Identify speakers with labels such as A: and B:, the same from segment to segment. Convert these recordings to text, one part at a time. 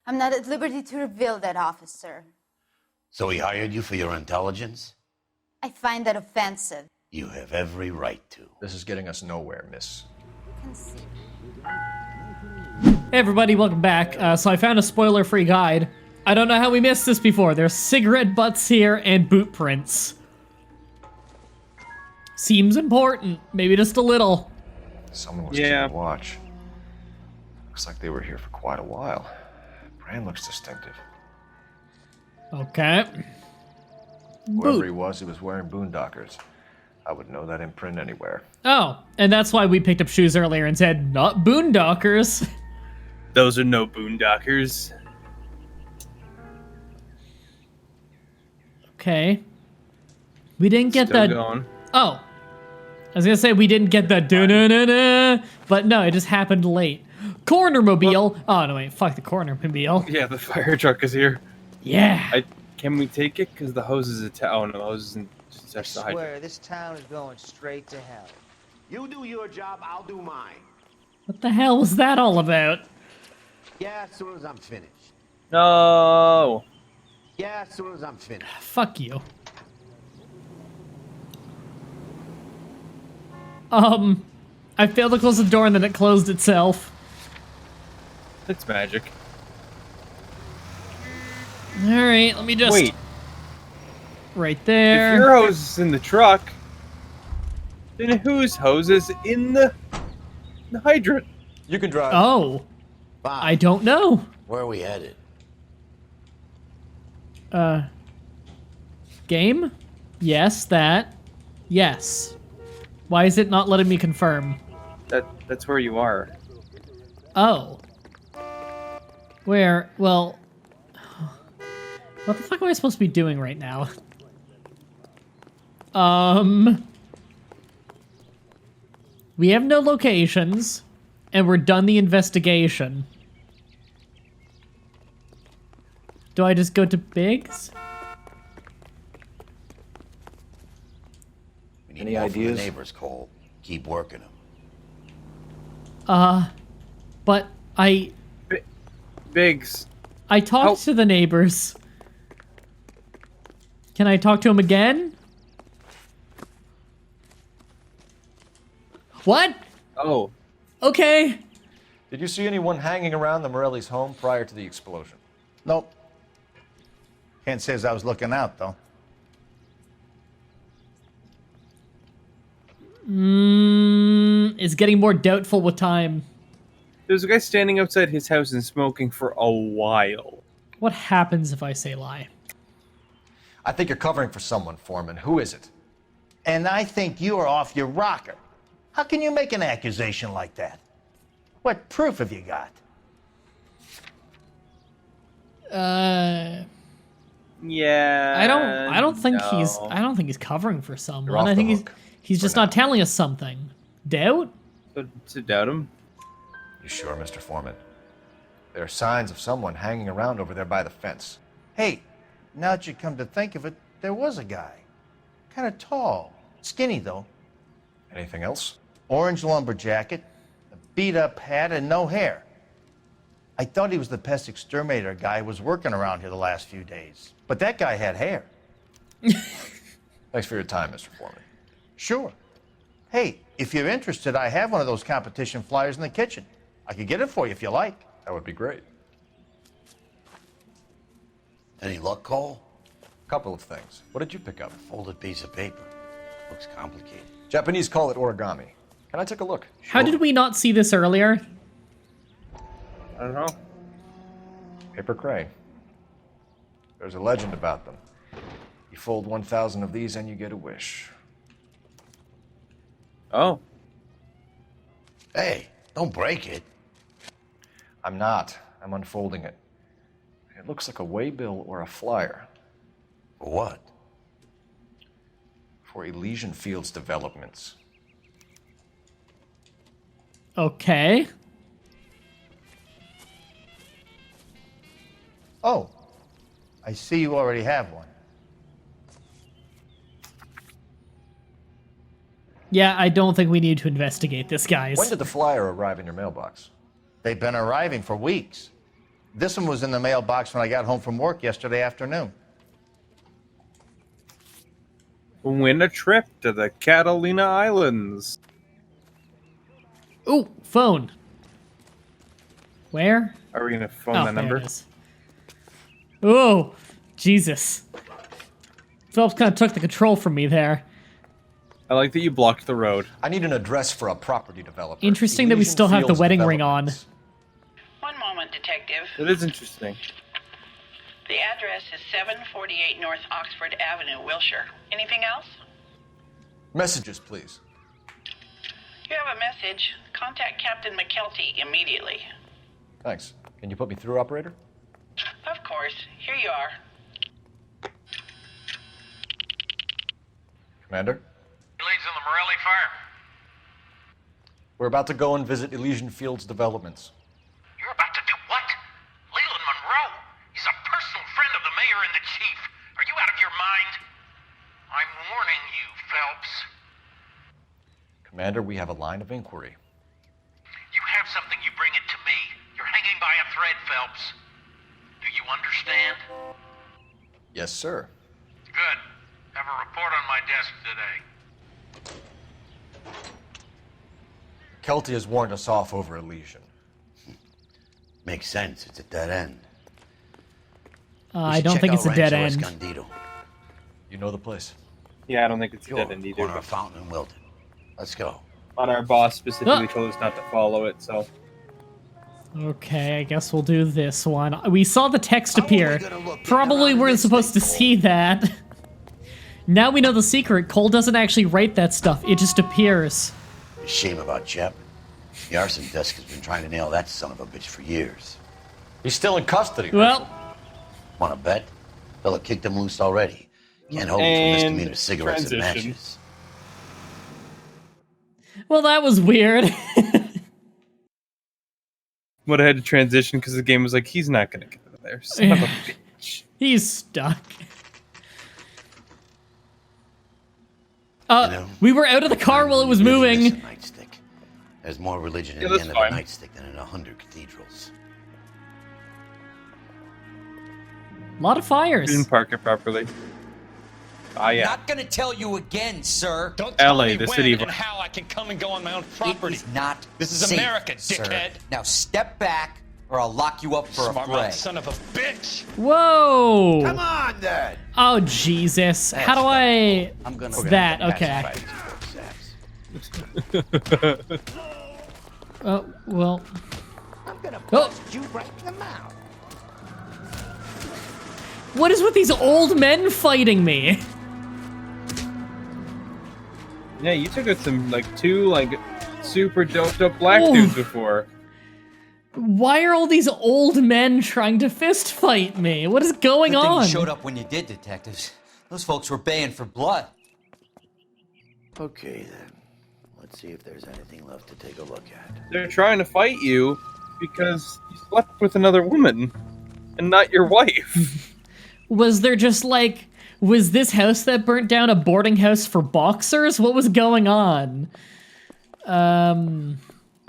A: I'm not at liberty to reveal that, officer.
B: So he hired you for your intelligence?
A: I find that offensive.
B: You have every right to.
C: This is getting us nowhere, miss.
A: Concede.
D: Hey everybody, welcome back. So I found a spoiler-free guide. I don't know how we missed this before. There's cigarette butts here and boot prints. Seems important. Maybe just a little.
C: Someone was keeping watch. Looks like they were here for quite a while. Brand looks distinctive.
D: Okay.
C: Whoever he was wearing boondockers. I would know that imprint anywhere.
D: Oh, and that's why we picked up shoes earlier and said, not boondockers.
E: Those are no boondockers.
D: Okay. We didn't get
E: Still
D: that.
E: going.
D: Oh. I was gonna say we didn't get the da-na-na-na, but no, it just happened late. Corner-mobile. Oh, no, wait. Fuck the corner-mobile.
E: Yeah, the fire truck is here.
D: Yeah.
E: Can we take it? Because the hose is oh no, the hose isn't just
F: I
E: touch the hydrant.
F: swear, this town is going straight to hell.
B: You do your job, I'll do mine.
D: What the hell was that all about?
B: Yeah, as soon as I'm finished.
E: No.
B: Yeah, as soon as I'm finished.
D: Fuck you. I failed to close the door and then it closed itself.
E: It's magic.
D: Alright, let me just...
E: Wait,
D: Right there.
E: if your hose is in the truck, then whose hose is in the hydrant?
C: You can drive.
D: Oh,
B: Bob,
D: I don't know.
B: where are we headed?
D: Game? Yes, that. Yes. Why is it not letting me confirm?
E: That's where you are.
D: Oh. Where? Well... What the fuck am I supposed to be doing right now? We have no locations, and we're done the investigation. Do I just go to Biggs?
B: We need
C: Any
B: more from
C: ideas?
B: the neighbors, Cole. Keep working them.
D: But I
E: Biggs.
D: talked to the neighbors. Can I talk to him again? What?
E: Oh,
D: Okay.
C: Did you see anyone hanging around the Morelli's home prior to the explosion?
G: Nope. Can't say as I was looking out, though.
D: It's getting more doubtful with time.
E: there's a guy standing outside his house and smoking for a while.
D: What happens if I say lie?
C: I think you're covering for someone, Foreman. Who is it?
G: And I think you are off your rocker. How can you make an accusation like that? What proof have you got?
E: Yeah.
D: I don't think
E: no.
D: he's covering for someone.
C: You're off
D: I
C: the
D: think
C: hook
D: he's
C: for
D: just
C: now.
D: not telling us something. Doubt?
E: To doubt him.
C: You sure, Mr. Foreman? There are signs of someone hanging around over there by the fence.
G: Hey, now that you come to think of it, there was a guy. Kind of tall. Skinny, though.
C: Anything else?
G: Orange lumber jacket, a beat-up hat, and no hair. I thought he was the pest exterminator guy who was working around here the last few days. But that guy had hair.
C: Thanks for your time, Mr. Foreman.
G: Sure. Hey, if you're interested, I have one of those competition flyers in the kitchen. I could get it for you if you like.
C: That would be great.
B: Any luck, Cole?
C: Couple of things. What did you pick up?
B: Folded piece of paper. Looks complicated.
C: Japanese call it origami. Can I take a look?
D: How did we not see this earlier?
E: I don't know.
C: Paper crane. There's a legend about them. You fold 1,000 of these and you get a wish.
E: Oh.
B: Hey, don't break it.
C: I'm not. I'm unfolding it. It looks like a waybill or a flyer
B: For what?
C: for Elysian Fields developments.
D: Okay.
G: Oh, I see you already have one.
D: Yeah, I don't think we need to investigate this, guys.
C: When did the flyer arrive in your mailbox?
G: They've been arriving for weeks. This one was in the mailbox when I got home from work yesterday afternoon.
E: Win a trip to the Catalina Islands.
D: Ooh, phone. Where?
E: Are we gonna phone
D: Oh,
E: that
D: there
E: number?
D: it is. Oh, Jesus. Phelps kind of took the control from me there.
E: I like that you blocked the road.
C: I need an address for a property developer.
D: Interesting that we
C: Elysian
D: still have the
C: Fields
D: wedding ring on.
C: Developments.
H: One moment, Detective.
E: That is interesting.
H: The address is 748 North Oxford Avenue, Wilshire. Anything else?
C: Messages, please.
H: You have a message. Contact Captain McKelty immediately.
C: Thanks. Can you put me through, operator?
H: Of course. Here you are.
C: Commander?
I: Leads on the Morelli farm.
C: We're about to go and visit Elysian Fields Developments.
I: You're about to do what? Leland Monroe? He's a personal friend of the mayor and the chief. Are you out of your mind? I'm warning you, Phelps.
C: Commander, we have a line of inquiry.
I: You have something, you bring it to me. You're hanging by a thread, Phelps. Do you understand?
C: Yes, sir.
I: Good. Have a report on my desk today.
C: Kelty has warned us off over Elysian.
B: Makes sense. It's a dead end. We
D: I
B: should
D: don't
B: check
D: think
B: out
D: it's a dead
B: Rancho
D: end.
B: Escondido.
C: You know the place.
E: Yeah, I don't think it's
B: Sure.
E: dead end either.
B: Corner
E: But
B: of Fountain and Wilton. Let's go.
E: our boss specifically
D: Ah.
E: told us not to follow it, so.
D: Okay, I guess we'll do this one. We saw the text appear. Probably weren't supposed to see that. Now we know the secret. Cole doesn't actually write that stuff. It just appears.
B: Shame about Chep. The arson desk has been trying to nail that son of a bitch for years.
C: He's still in custody.
D: Well,
B: Want to bet? Fella kicked him loose already. Can't hold him for
E: And
B: misdemeanor cigarettes and
E: transition.
B: matches.
D: well, that was weird.
E: Would have had to transition because the game was like, he's not gonna get out of there. Son of a bitch.
D: He's stuck.
B: You know,
D: We were out of the car while it was
B: really miss
D: moving.
B: a nightstick. There's more religion
E: Yeah,
B: in the
E: that's
B: end
E: fine.
B: of a nightstick than in 100 cathedrals.
D: A lot of fires.
E: Didn't park it properly. Ah, yeah.
J: Not gonna tell you again, sir.
K: Don't tell
E: LA,
K: me
E: the
K: when
E: city of-
K: and how I can come and go on my own
J: It
K: property.
J: is not
K: This is
J: safe,
K: America,
J: sir.
K: dickhead.
J: Now step back, or I'll lock you up for a
K: Smart
J: fray.
K: mouth son of a bitch.
D: Whoa.
B: Come on, then!
D: Oh, Jesus. How do I...
B: I'm gonna
D: That, okay. Oh, well...
F: I'm gonna
D: Oh.
F: bust you right in the mouth.
D: What is with these old men fighting me?
E: Yeah, you took out some, like, two, like, super doped up black
D: Oof.
E: dudes before.
D: Why are all these old men trying to fist fight me? What is going
J: Good thing
D: on?
J: you showed up when you did, detectives. Those folks were baying for blood.
B: Okay, then. Let's see if there's anything left to take a look at.
E: They're trying to fight you because you slept with another woman and not your wife.
D: Was there just like... Was this house that burnt down a boarding house for boxers? What was going on?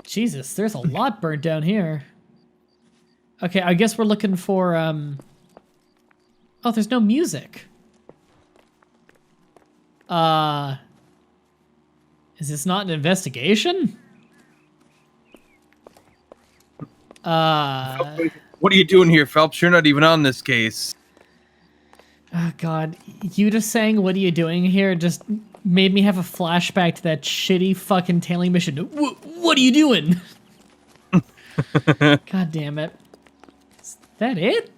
D: Jesus, there's a lot burnt down here. Okay, I guess we're looking for, Oh, there's no music. Is this not an investigation?
E: What are you doing here, Phelps? You're not even on this case.
D: Oh God, you just saying "what are you doing here" just made me have a flashback to that shitty fucking tailing mission. What are you doing? God damn it! Is that it?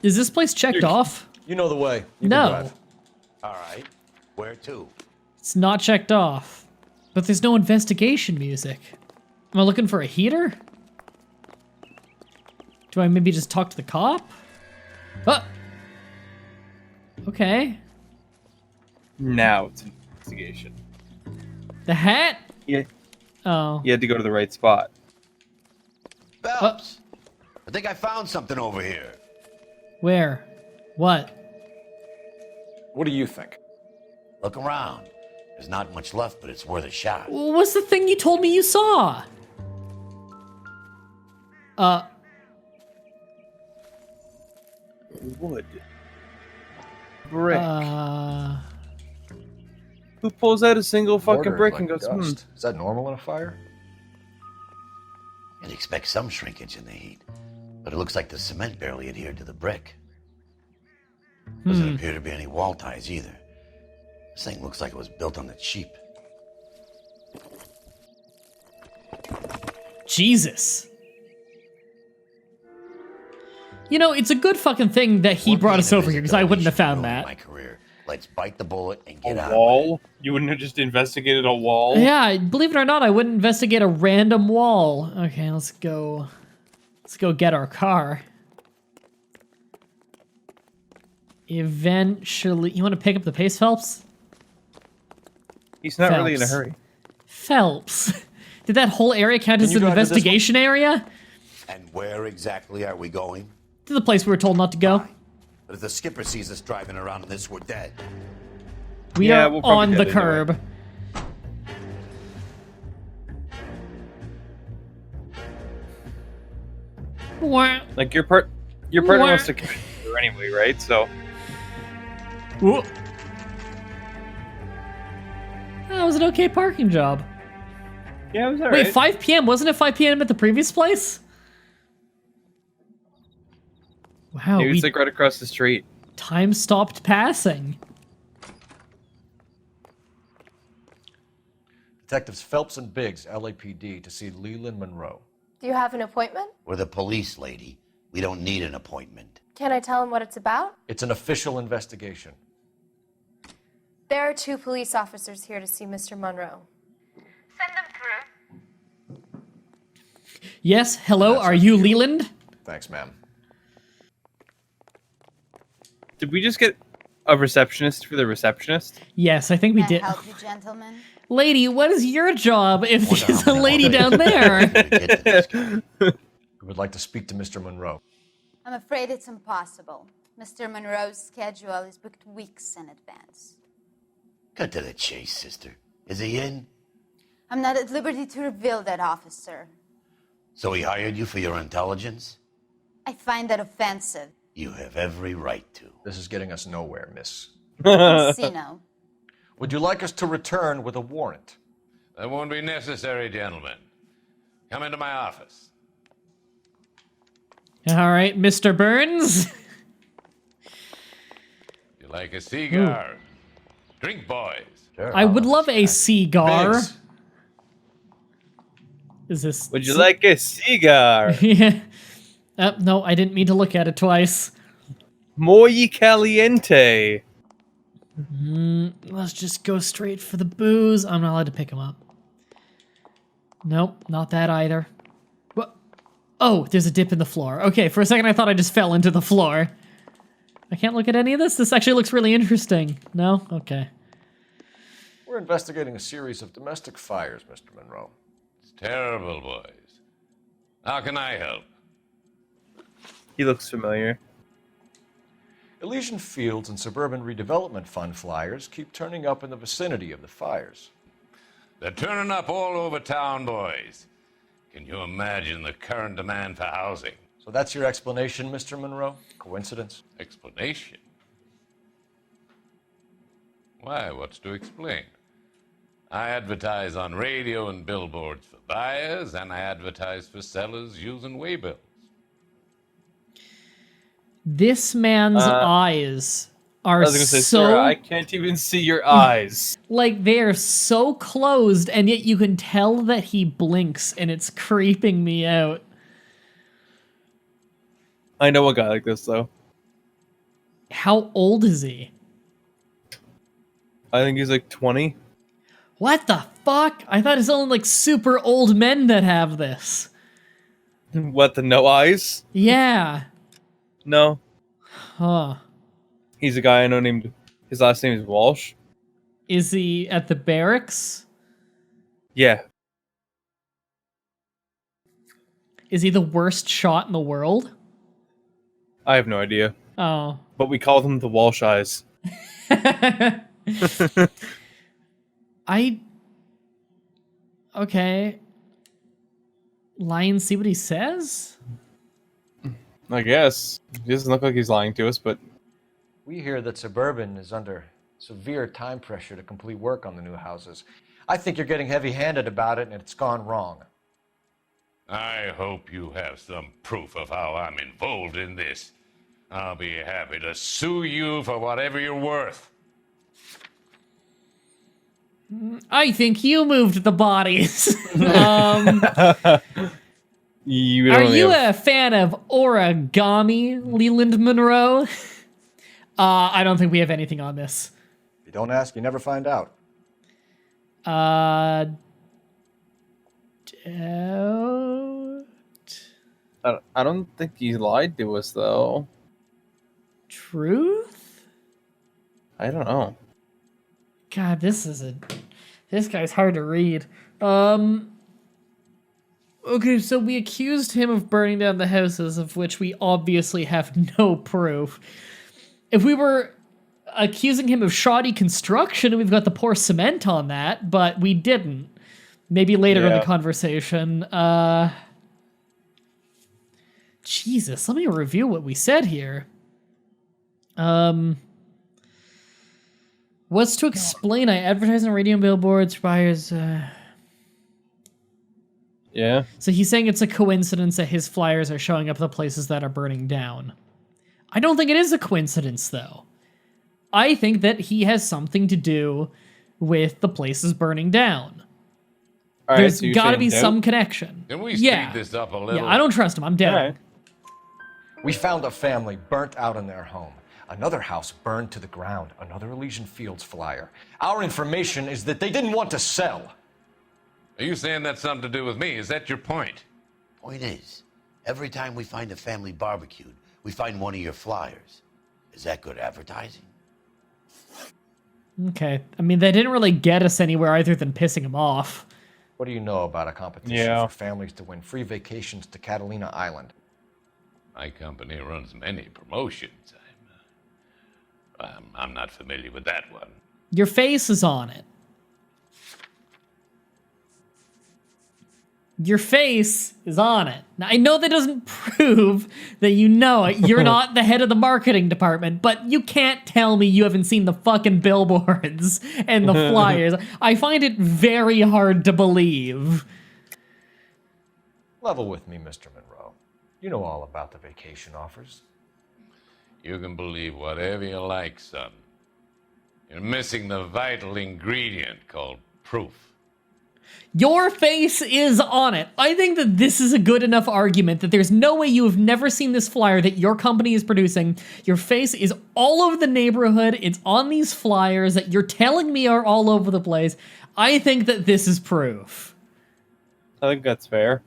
D: Is this place checked off?
C: You know the way. You can
D: No,
C: drive.
B: All right. Where to?
D: it's not checked off. But there's no investigation music. Am I looking for a heater? Do I maybe just talk to the cop? Oh. Okay.
E: Now it's an investigation.
D: The hat?
E: Yeah.
D: Oh.
E: You had to go to the right spot.
B: Phelps! I think I found something over here.
D: Where? What?
C: What do you think?
B: Look around. There's not much left, but it's worth a shot.
D: What's the thing you told me you saw?
E: Wood. Brick.
D: Uh,
E: Who pulls out a single fucking
C: Mortar
E: brick
C: like
E: and goes,
C: dust. Is that normal in a fire?
B: You'd expect some shrinkage in the heat, but it looks like the cement barely adhered to the brick. Doesn't appear to be any wall ties either. This thing looks like it was built on the cheap.
D: Jesus. You know, it's a good fucking thing that he brought us over here, because I wouldn't have found that.
B: My career. Let's bite the bullet and get out.
E: A wall? You wouldn't have just investigated a wall?
D: Yeah, believe it or not, I wouldn't investigate a random wall. Okay, let's go. Let's go get our car. Eventually, you want to pick up the pace, Phelps?
E: He's not really in a
D: Phelps.
E: hurry.
D: Phelps. Did that whole area count as an
C: drive to this
D: investigation area?
B: And where exactly are we going?
D: To the place we were told not to go.
B: But if the skipper sees us driving around in this, we're dead.
D: We
E: Yeah,
D: are
E: we'll probably
D: on
E: get
D: the
E: into
D: curb. Wah.
E: Like, your partner
D: Wah.
E: wants to commit murder anyway, right? So,
D: Whoa. That was an okay parking job.
E: yeah, it was
D: Wait,
E: alright.
D: 5 p.m. Wasn't it 5 p.m. at the previous place? Wow,
E: Maybe it's like right across the street.
D: time stopped passing.
C: Detectives Phelps and Biggs, LAPD, to see Leland Monroe.
L: Do you have an appointment?
B: We're the police, lady. We don't need an appointment.
L: Can I tell him what it's about?
C: It's an official investigation.
L: There are 2 police officers here to see Mr. Monroe.
H: Send them through.
D: Yes, hello,
C: That's
D: are
C: up
D: you
C: to you.
D: Leland?
C: Thanks, ma'am.
E: Did we just get a receptionist for the receptionist?
D: Yes, I think we
A: Can
D: did.
A: I help you, gentlemen?
D: Lady, what is your job if
B: Wonder
D: there's
B: how
D: a
B: many
D: lady
B: more
D: down
B: days
D: there?
B: we get to this guy.
C: We would like to speak to Mr. Monroe.
A: I'm afraid it's impossible. Mr. Monroe's schedule is booked weeks in advance.
B: Cut to the chase, sister. Is he in?
A: I'm not at liberty to reveal that, officer.
B: So he hired you for your intelligence?
A: I find that offensive.
B: You have every right to.
C: This is getting us nowhere, miss.
A: Casino.
C: Would you like us to return with a warrant?
K: That won't be necessary, gentlemen. Come into my office.
D: All right, Mr. Burns.
K: You like a cigar? Drink, boys.
B: Sure,
D: I
B: I'll
D: would
B: have
D: love a cigar.
C: Biggs.
D: Is this?
E: Would you like a cigar?
D: Yeah. No, I didn't mean to look at it twice.
E: Muy caliente.
D: Let's just go straight for the booze. I'm not allowed to pick him up. Nope, not that either. What? Oh, there's a dip in the floor. Okay, for a second I thought I just fell into the floor. I can't look at any of this? This actually looks really interesting. No? Okay.
C: We're investigating a series of domestic fires, Mr. Monroe.
K: It's terrible, boys. How can I help?
E: He looks familiar.
C: Elysian Fields and Suburban Redevelopment Fund flyers keep turning up in the vicinity of the fires.
K: They're turning up all over town, boys. Can you imagine the current demand for housing?
C: So that's your explanation, Mr. Monroe? Coincidence?
K: Explanation? Why, what's to explain? I advertise on radio and billboards for buyers, and I advertise for sellers using waybills.
D: This man's eyes are
E: I was gonna say,
D: so
E: Sarah, I can't even see your eyes.
D: like they're so closed, and yet you can tell that he blinks, and it's creeping me out.
E: I know a guy like this, though.
D: How old is he?
E: I think he's like 20.
D: What the fuck? I thought it's only like super old men that have this.
E: What, the no eyes?
D: Yeah.
E: No.
D: Huh.
E: He's a guy I know named... His last name is Walsh.
D: Is he at the barracks?
E: Yeah.
D: Is he the worst shot in the world?
E: I have no idea.
D: Oh.
E: But we call them the Walsh eyes. Okay.
D: lie and see what he says?
E: I guess. He doesn't look like he's lying to us, but...
C: We hear that Suburban is under severe time pressure to complete work on the new houses. I think you're getting heavy-handed about it, and it's gone wrong.
K: I hope you have some proof of how I'm involved in this. I'll be happy to sue you for whatever you're worth.
D: I think you moved the bodies.
E: You
D: Are you a fan of origami, Leland Monroe? I don't think we have anything on this.
C: If you don't ask, you never find out.
D: Doubt.
E: I don't think he lied to us, though.
D: Truth?
E: I don't know.
D: God, this guy's hard to read. Okay, so we accused him of burning down the houses, of which we obviously have no proof. If we were accusing him of shoddy construction, we've got the poor cement on that, but we didn't. Maybe later in the conversation. Jesus, let me review what we said here. What's to explain? I advertise on radio and billboards, buyers.
E: Yeah.
D: So he's saying it's a coincidence that his flyers are showing up at the places that are burning down. I don't think it is a coincidence, though. I think that he has something to do with the places burning down.
E: All
D: There's
E: so
D: got to be some connection.
K: Can we speed this up a little?
D: Yeah, I don't trust him. I'm dead.
E: Right.
C: We found a family burnt out in their home. Another house burned to the ground. Another Elysian Fields flyer. Our information is that they didn't want to sell.
K: Are you saying that's something to do with me? Is that your point?
B: Point is, every time we find a family barbecued, we find one of your flyers. Is that good advertising?
D: Okay. I mean, they didn't really get us anywhere other than pissing him off.
C: What do you know about a competition for families to win free vacations to Catalina Island?
K: My company runs many promotions. I'm not familiar with that one.
D: Your face is on it. Your face is on it. Now, I know that doesn't prove that you know it. You're not the head of the marketing department, but you can't tell me you haven't seen the fucking billboards and the flyers. I find it very hard to believe.
C: Level with me, Mr. Monroe. You know all about the vacation offers.
K: You can believe whatever you like, son. You're missing the vital ingredient called proof.
D: Your face is on it. I think that this is a good enough argument that there's no way you have never seen this flyer that your company is producing. Your face is all over the neighborhood. It's on these flyers that you're telling me are all over the place. I think that this is proof.
E: I think that's fair.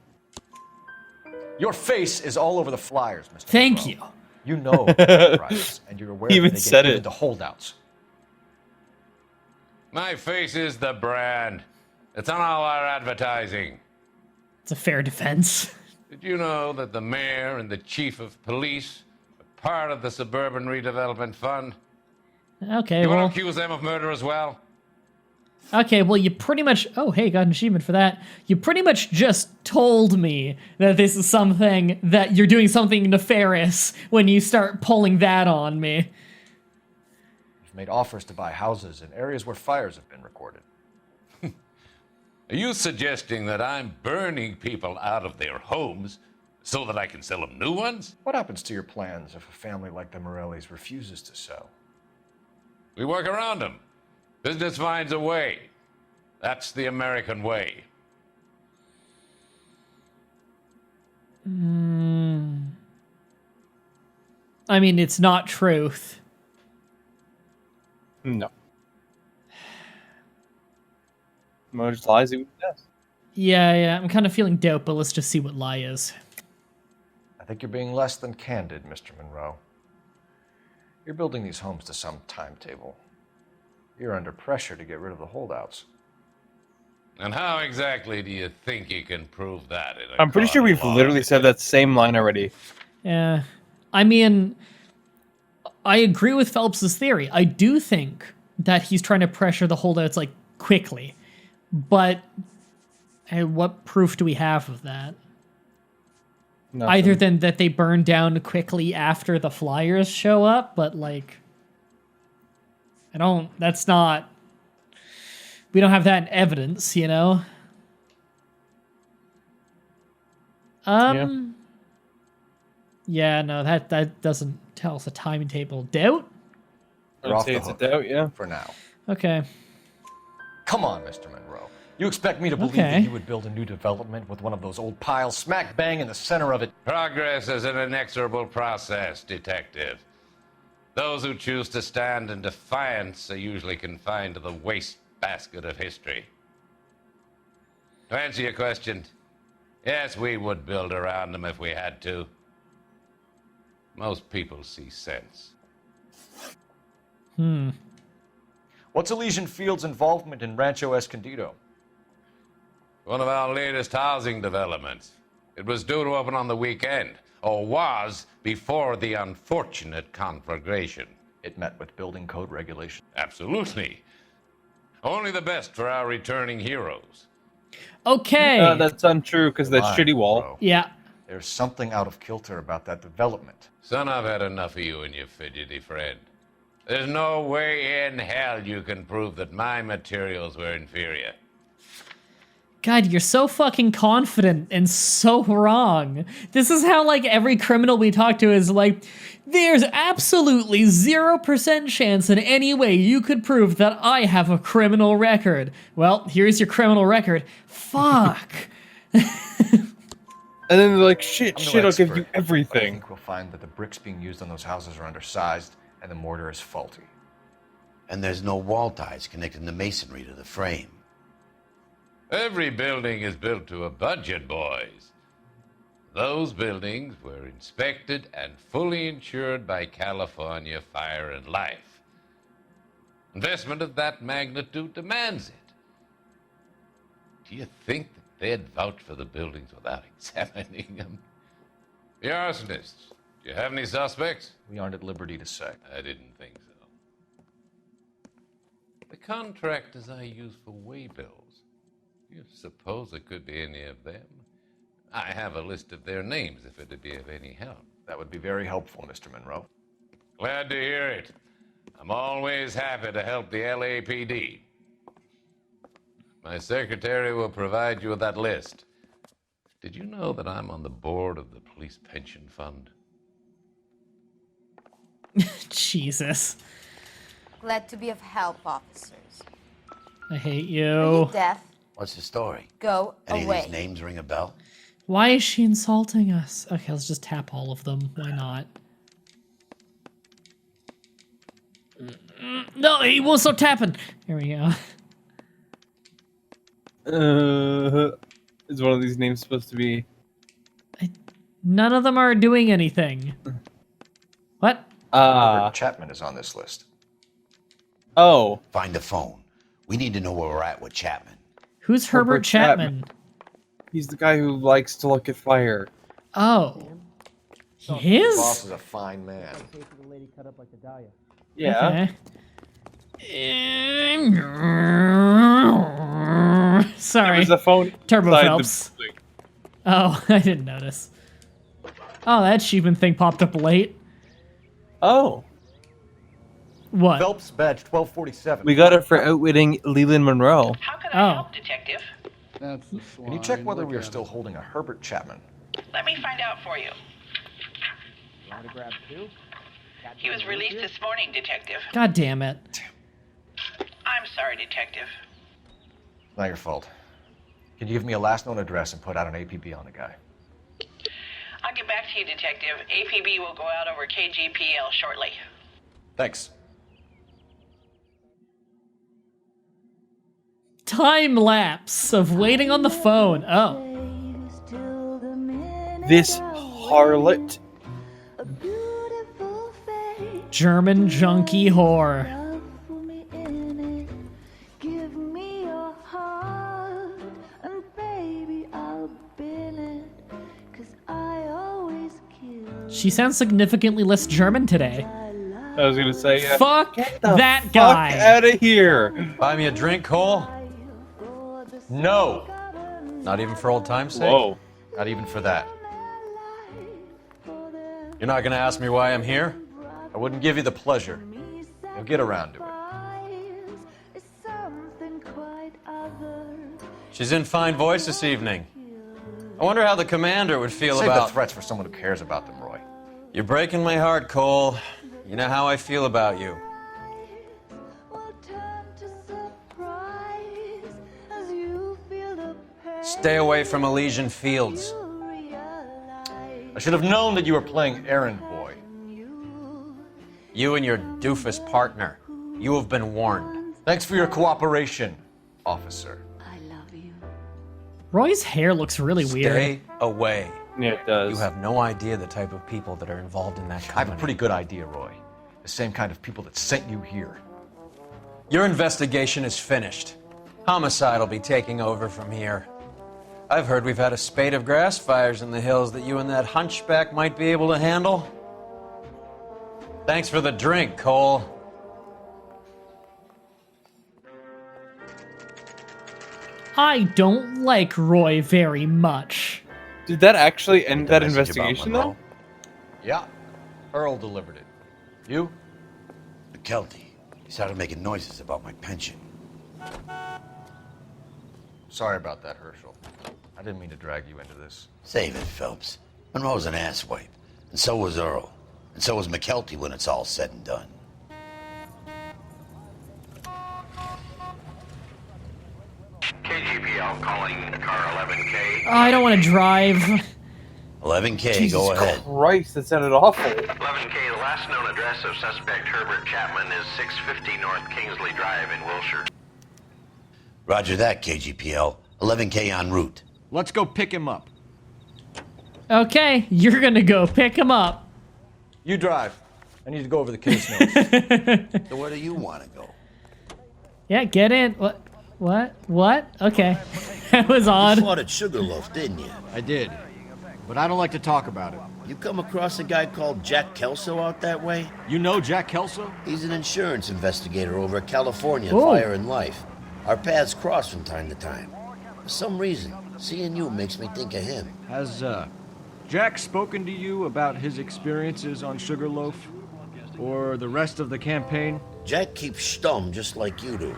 C: Your face is all over the flyers, Mr.
D: Thank
C: Monroe.
D: you.
C: You know the price, and you're aware
E: He
C: that
E: even
C: they
E: said
C: get
E: it.
C: given to holdouts.
K: My face is the brand. It's on all our advertising.
D: It's a fair defense.
K: Did you know that the mayor and the chief of police are part of the Suburban Redevelopment Fund?
D: Okay,
K: You
D: well...
K: want to accuse them of murder as well?
D: Okay, well, you pretty much... Oh, hey, got an achievement for that. You pretty much just told me that this is something... that you're doing something nefarious when you start pulling that on me.
C: You've made offers to buy houses in areas where fires have been recorded.
K: Are you suggesting that I'm burning people out of their homes so that I can sell them new ones?
C: What happens to your plans if a family like the Morellis refuses to sell?
K: We work around them. Business finds a way. That's the American way.
D: I mean, it's not truth.
E: No. Most lies he would test.
D: Yeah, I'm kind of feeling dope, but let's just see what lie is.
C: I think you're being less than candid, Mr. Monroe. You're building these homes to some timetable. You're under pressure to get rid of the holdouts.
K: And how exactly do you think you can prove that?
E: I'm pretty sure we've literally said that same line already.
D: Yeah. I mean, I agree with Phelps's theory. I do think that he's trying to pressure the holdouts, like, quickly. But what proof do we have of that? Either than that they burn down quickly after the flyers show up, but like, we don't have that in evidence, you know? Yeah, no, that doesn't tell us a timetable. Doubt?
C: You're off the
E: it's a
C: hook
E: doubt, yeah.
C: for now.
D: Okay.
C: Come on, Mr. Monroe. You expect me to believe that you would build a new development with one of those old piles smack bang in the center of it?
K: Progress is an inexorable process, Detective. Those who choose to stand in defiance are usually confined to the wastebasket of history. To answer your question, yes, we would build around them if we had to. Most people see sense.
C: What's Elysian Field's involvement in Rancho Escondido?
K: One of our latest housing developments. It was due to open on the weekend, or was before the unfortunate conflagration.
C: It met with building code regulations.
K: Absolutely. Only the best for our returning heroes.
D: Okay.
E: That's untrue because that shitty wall.
C: Bro.
D: Yeah.
C: There's something out of kilter about that development.
K: Son, I've had enough of you and your fidgety friend. There's no way in hell you can prove that my materials were inferior.
D: God, you're so fucking confident and so wrong. This is how, like, every criminal we talk to is like, there's absolutely 0% chance in any way you could prove that I have a criminal record. Well, here's your criminal record. Fuck.
E: And then they're like, shit,
C: I'm no
E: I'll give
C: expert,
E: you
C: but I
E: everything.
C: think we'll find that the bricks being used on those houses are undersized and the mortar is faulty.
B: And there's no wall ties connecting the masonry to the frame.
K: Every building is built to a budget, boys. Those buildings were inspected and fully insured by California Fire and Life. Investment of that magnitude demands it. Do you think that they'd vouch for the buildings without examining them? The arsonists, do you have any suspects?
C: We aren't at liberty to say.
K: I didn't think so. The contractors I use for waybills, do you suppose it could be any of them? I have a list of their names if it'd be of any help.
C: That would be very helpful, Mr. Monroe.
K: Glad to hear it. I'm always happy to help the LAPD. My secretary will provide you with that list. Did you know that I'm on the board of the police pension fund?
D: Jesus.
A: Glad to be of help, officers.
D: I hate
A: Are
D: you.
A: you deaf?
B: What's the story?
A: Go
B: Any
A: away.
B: of these names ring a bell?
D: Why is she insulting us? Okay, let's just tap all of them. Why not? No, he won't stop tapping. Here we go.
E: Is one of these names supposed to be?
D: None of them are doing anything. What?
C: Robert Chapman is on this list.
E: Oh.
B: Find the phone. We need to know where we're at with Chapman.
D: Who's Herbert Chapman?
E: He's the guy who likes to look at fire.
D: Oh.
C: The
D: His?
C: boss is a fine man.
E: Yeah.
D: Okay. Sorry.
E: There's a phone
D: Turbo
E: inside
D: Phelps.
E: the building.
D: Oh, I didn't notice. Oh, that achievement thing popped up late.
E: Oh.
D: What?
C: Phelps badge 1247.
E: We got it for outwitting Leland Monroe.
H: How can I help, Detective?
F: That's the
C: Can you check whether we are still holding a Herbert Chapman?
H: Let me find out for you.
F: Want to grab two?
H: He was released this morning, Detective.
D: God damn it.
H: I'm sorry, Detective.
C: Not your fault. Can you give me a last known address and put out an APB on the guy?
H: I'll get back to you, Detective. APB will go out over KGPL shortly.
C: Thanks.
D: Time lapse of waiting on the phone. Oh.
E: This harlot.
D: German junkie whore. She sounds significantly less German today.
E: I was gonna say, yeah.
D: Fuck
E: Get the
D: that
E: fuck
D: guy.
E: out of here.
J: Buy me a drink, Cole?
C: No!
J: Not even for old time's sake?
E: Whoa.
C: Not even for that. You're not gonna ask me why I'm here? I wouldn't give you the pleasure. You'll get around to it. She's in fine voice this evening. I wonder how the commander would feel about... Save the threats for someone who cares about them, Roy. You're breaking my heart, Cole. You know how I feel about you. Stay away from Elysian Fields. I should have known that you were playing errand boy. You and your doofus partner. You have been warned. Thanks for your cooperation, officer.
D: Roy's hair looks really weird.
C: Stay away.
E: Yeah, it does.
C: You have no idea the type of people that are involved in that company. I have a pretty good idea, Roy. The same kind of people that sent you here. Your investigation is finished. Homicide will be taking over from here. I've heard we've had a spate of grass fires in the hills that you and that hunchback might be able to handle. Thanks for the drink, Cole.
D: I don't like Roy very much.
E: Did that actually end that investigation, though?
C: Yeah. Earl delivered it. You?
B: McKelty. He started making noises about my pension.
C: Sorry about that, Herschel. I didn't mean to drag you into this.
B: Save it, Phelps. Monroe's an asswipe. And so was Earl. And so was McKelty when it's all said and done.
I: KGPL calling car 11K.
D: I don't want to drive.
B: 11K,
E: Jesus
B: go ahead.
E: Christ, that sounded awful.
I: 11K, the last known address of suspect Herbert Chapman is 650 North Kingsley Drive in Wilshire.
B: Roger that, KGPL. 11K en route.
F: Let's go pick him up.
D: Okay, you're gonna go pick him up.
C: You drive. I need to go over the case notes.
B: So where do you want to go?
D: Yeah, get in. What? Okay. That was odd.
B: You fought at Sugarloaf, didn't you?
F: I did. But I don't like to talk about it.
B: You come across a guy called Jack Kelso out that way?
F: You know Jack Kelso?
B: He's an insurance investigator over at California
D: Ooh.
B: Fire and Life. Our paths cross from time to time. For some reason, seeing you makes me think of him.
F: Has, Jack spoken to you about his experiences on Sugarloaf? Or the rest of the campaign?
B: Jack keeps stum just like you do.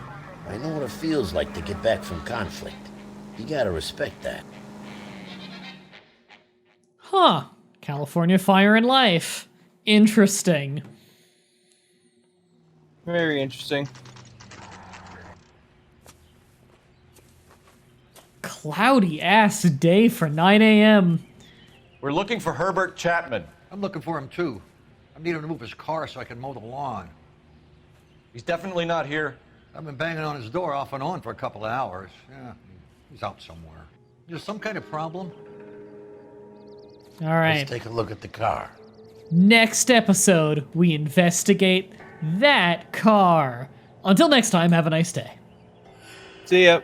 B: I know what it feels like to get back from conflict. You gotta respect that.
D: Huh. California Fire and Life. Interesting.
E: Very interesting.
D: Cloudy ass day for 9 a.m.
C: We're looking for Herbert Chapman.
M: I'm looking for him too. I need him to move his car so I can mow the lawn.
C: He's definitely not here.
M: I've been banging on his door off and on for a couple of hours. Yeah, he's out somewhere. There's some kind of problem?
D: All right.
B: Let's take a look at the car.
D: Next episode, we investigate that car. Until next time, have a nice day.
E: See ya.